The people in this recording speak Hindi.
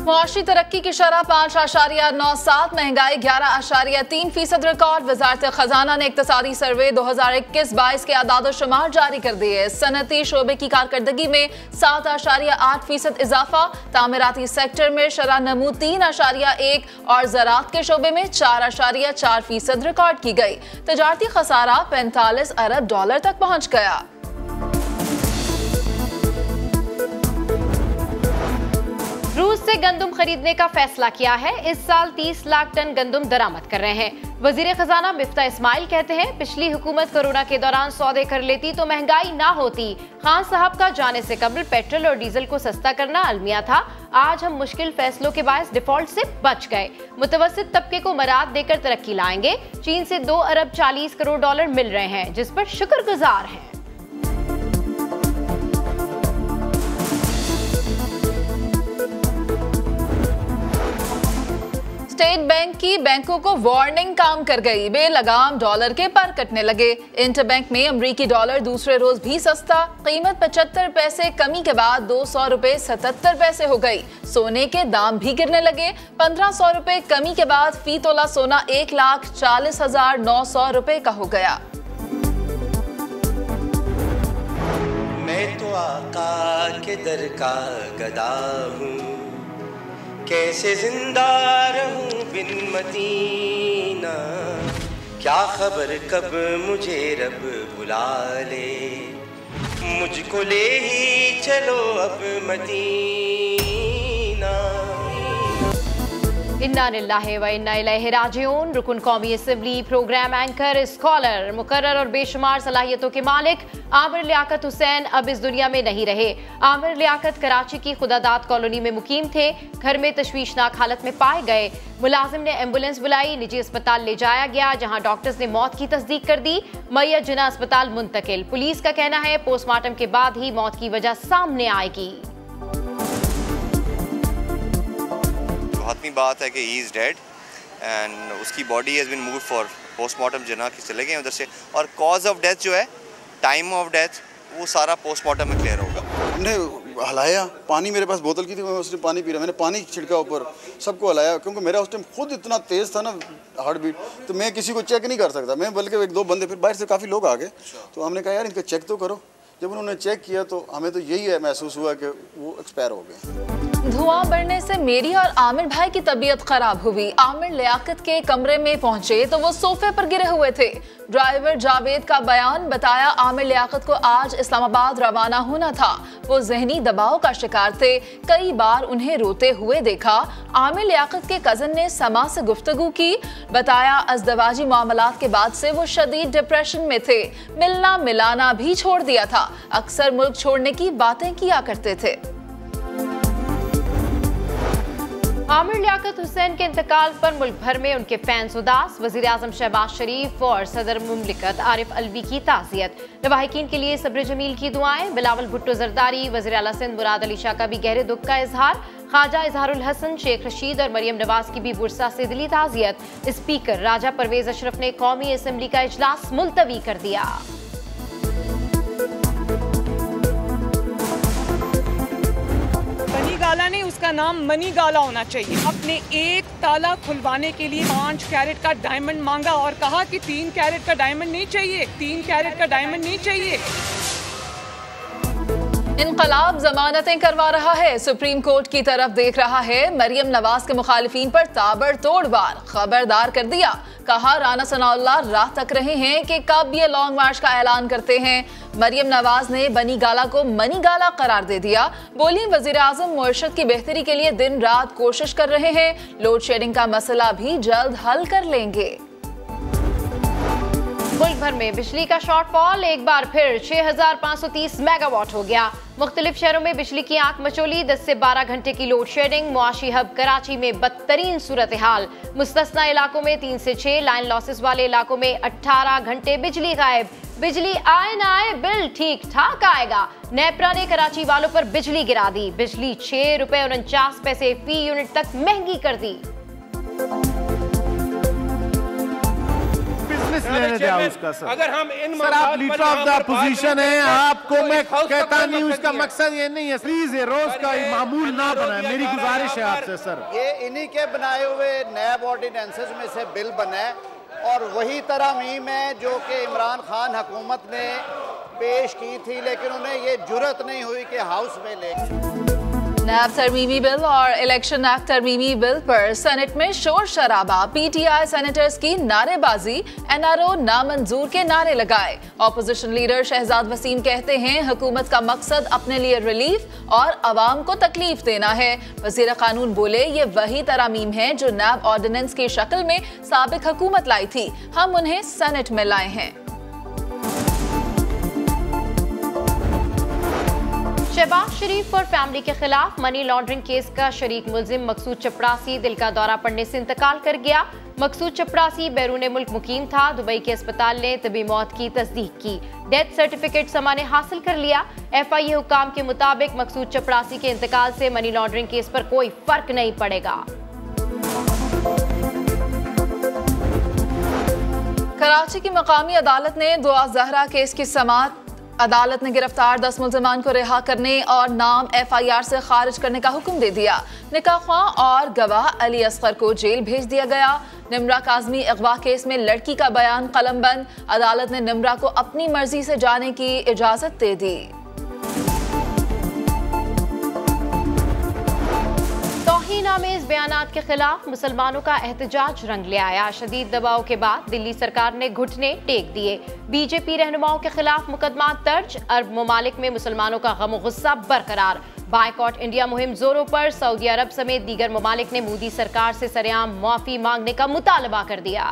मुआशी तरक्की की शरह 5.97, महंगाई 11.3% रिकॉर्ड। वजारत खजाना ने इक्तसादी सर्वे 2021-22 के आदाद-ओ-शुमार जारी कर दिए। सनती शोबे की कारकर्दगी में 7.8% इजाफा। तामीराती सेक्टर में शरह नमू 3.1 और ज़राअत के शोबे में 4.4% रिकॉर्ड की गई। तजारती खसारा 45 अरब डॉलर तक पहुंच गया। रूस से गंदम खरीदने का फैसला किया है। इस साल 30 लाख टन गंदम दरामद कर रहे हैं। वजीर खजाना मिफ्ता इस्माइल कहते हैं, पिछली हुकूमत कोरोना के दौरान सौदे कर लेती तो महंगाई ना होती। खान साहब का जाने से कबल पेट्रोल और डीजल को सस्ता करना अलमिया था। आज हम मुश्किल फैसलों के बायस डिफॉल्ट से बच गए। मुतवस्सित तबके को मराद देकर तरक्की लाएंगे। चीन से 2 अरब 40 करोड़ डॉलर मिल रहे हैं, जिस पर शुक्रगुजार हैं। स्टेट बैंक की बैंकों को वार्निंग काम कर गई। बेलगाम डॉलर के पर कटने लगे। इंटरबैंक में अमरीकी डॉलर दूसरे रोज भी सस्ता। कीमत 75 पैसे कमी के बाद 200 रुपए 77 पैसे हो गई। सोने के दाम भी गिरने लगे। 1500 रुपए कमी के बाद फी तोला सोना 1,40,900 रुपए का हो गया। मैं तो आका के दर का गदा हूँ, कैसे जिंदा रहूं बिन मदीना। क्या खबर कब मुझे रब बुला ले, मुझको ले ही चलो अब मदीना। इन्ना लिल्लाहि व इन्ना इलैहि राजिऊन। रुकन कौमी असम्बली, प्रोग्राम एंकर, स्कॉलर, मुकर्रर और बेशुमार सलाहियतों के मालिक आमिर लियाकत हुसैन अब इस दुनिया में नहीं रहे। आमिर लियाकत कराची की खुदादाद कॉलोनी में मुकीम थे। घर में तशवीशनाक हालत में पाए गए। मुलाजिम ने एम्बुलेंस बुलाई, निजी अस्पताल ले जाया गया, जहां डॉक्टर्स ने मौत की तस्दीक कर दी। मैयत जिना अस्पताल मुंतकिल। पुलिस का कहना है पोस्टमार्टम के बाद ही मौत की वजह सामने आएगी। हतमी बात है कि ही इज़ डेड एंड उसकी body has been moved for postmortem जना की चले गए उधर से। और कॉज ऑफ डेथ जो है, टाइम ऑफ डेथ, वो सारा पोस्टमार्टम में क्लियर होगा। हमने हलाया, पानी मेरे पास बोतल की थी, मैं उसने पानी पी रहा, मैंने पानी छिड़का ऊपर, सबको हलाया, क्योंकि मेरा उस टाइम खुद इतना तेज़ था ना हार्ट बीट, तो मैं किसी को चेक नहीं कर सकता। मैं बल्कि 1-2 बंदे, फिर बाहर से काफ़ी लोग आ गए, तो हमने कहा यार इनका चेक तो करो। जब उन्होंने चेक किया तो हमें तो यही महसूस हुआ कि वो एक्सपायर हो गए। धुआं बढ़ने से मेरी और आमिर भाई की तबीयत खराब हुई। आमिर लियाकत के कमरे में पहुंचे तो वो सोफे पर गिरे हुए थे। ड्राइवर जावेद का बयान बताया, आमिर लियाकत को आज इस्लामाबाद रवाना होना था। वो जहनी दबाव का शिकार थे। कई बार उन्हें रोते हुए देखा। आमिर लियाकत के कजन ने समा से गुफ्तगू की। बताया अज़दवाजी मामलात के बाद से वो शदीद डिप्रेशन में थे। मिलना मिलाना भी छोड़ दिया था। अक्सर मुल्क छोड़ने की बातें किया करते थे। आमिर लियाकत हुसैन के इंतकाल पर मुल्क भर में उनके फैंस उदास। वज़ीर आज़म शहबाज शरीफ और सदर मुमलिकत आरिफ अलवी की ताज़ियत। लवाहिकीन के लिए सब्र जमील की दुआएं। बिलावल भुट्टो जरदारी, वज़ीर आला सिंध मुराद अली शाह का भी गहरे दुख का इजहार। ख्वाजा इजहारुल हसन, शेख रशीद और मरियम नवाज की भी बुरसा से दिली ताज़ियत। स्पीकर राजा परवेज अशरफ ने कौमी असम्बली का इजलास मुलतवी कर दिया। गाला नहीं, उसका नाम मनी गाला होना चाहिए। अपने एक ताला खुलवाने के लिए 5 कैरेट का डायमंड मांगा और कहा कि 3 कैरेट का डायमंड नहीं चाहिए, 3 कैरेट का डायमंड नहीं चाहिए। इनकलाब जमानतें करवा रहा है, सुप्रीम कोर्ट की तरफ देख रहा है। मरियम नवाज के मुखालिफिन पर ताबड़तोड़ वार, खबरदार कर दिया। कहा राना सनाउल्लाह राह तक रहे हैं कि कब ये लॉन्ग मार्च का ऐलान करते हैं। मरियम नवाज ने बनी गाला को मनी गाला करार दे दिया। बोली वजीर आजम मुर्शद की बेहतरी के लिए दिन रात कोशिश कर रहे हैं। लोड शेडिंग का मसला भी जल्द हल कर लेंगे। मुल्क भर में बिजली का शॉर्टफॉल एक बार फिर 6530 मेगावाट हो गया। मुख्तलिफ शहरों में बिजली की आंख मचोली। 10 से 12 घंटे की लोड शेडिंग। मुआशी हब कराची में बदतरीन सूरत हाल। मुस्तस्ना इलाकों में 3 से 6, लाइन लॉसेस वाले इलाकों में 18 घंटे बिजली गायब। बिजली आए ना आए, बिल ठीक ठाक आएगा। नेपरा ने कराची वालों पर बिजली गिरा दी। बिजली 6 रुपए 49 पैसे फी यूनिट तक महंगी कर दी। ऑनेस्ट लेने दिया उसका सर। अगर हम इन सर आप लीडर ऑफ द अपोजिशन है, आपको मैं कहता नहीं हूँ, इसका मकसद ये नहीं है। प्लीज ये रोज का मामूल ना बनाए, मेरी गुजारिश है आपसे सर। ये इन्हीं के बनाए हुए नैब ऑर्डिनेंसेस में से बिल बना है और वही तरमीम है जो कि इमरान खान हुकूमत ने पेश की थी, लेकिन उन्हें ये जुर्रत नहीं हुई कि हाउस में ले। नैब तरमीमी बिल और इलेक्शन एक्ट तरमीमी बिल पर सेनेट में शोर शराबा, पीटीआई सेनेटर्स की नारेबाजी, एनआरओ नामंजूर के नारे लगाए। ऑपोजिशन लीडर शहजाद वसीम कहते हैं हुकूमत का मकसद अपने लिए रिलीफ और अवाम को तकलीफ देना है। वजीर कानून बोले ये वही तरमीम है जो नैब ऑर्डिनेंस की शक्ल में साबिक हुकूमत लाई थी, हम उन्हें सेनेट में लाए हैं। शहबाज शरीफ और फैमिली के खिलाफ मनी लॉन्ड्रिंग केस का शरीक मुलजिम मकसूद चपड़ासी दिल का दौरा पड़ने से इंतकाल कर गया। मकसूद चपड़ासी बैरून मुल्क मुकीम था। दुबई के अस्पताल ने तबी मौत की तस्दीक की। डेथ सर्टिफिकेट समा ने हासिल कर लिया। FIA हुकाम के मुताबिक मकसूद चपड़ासी के इंतकाल से मनी लॉन्ड्रिंग केस पर कोई फर्क नहीं पड़ेगा। कराची की मकामी अदालत ने दुआ जहरा केस की समाअत अदालत ने गिरफ्तार 10 मुल्जिमान को रिहा करने और नाम FIR से खारिज करने का हुक्म दे दिया। निकाह ख्वाह और गवाह अली असगर को जेल भेज दिया गया। निम्रा काज़मी अगवा केस में लड़की का बयान कलमबंद, अदालत ने निम्रा को अपनी मर्जी से जाने की इजाजत दे दी। तौहीन-आमेज बयानात के खिलाफ मुसलमानों का एहतजाज रंग ले आया। शदीद दबाव के बाद दिल्ली सरकार ने घुटने टेक दिए। बीजेपी रहनुमाओं के खिलाफ मुकदमा दर्ज। अरब ममालिक में मुसलमानों का गम गुस्सा बरकरार। बायकॉट इंडिया मुहिम जोरों पर। सऊदी अरब समेत दीगर ममालिक ने मोदी सरकार से सरेआम माफी मांगने का मुतालबा कर दिया।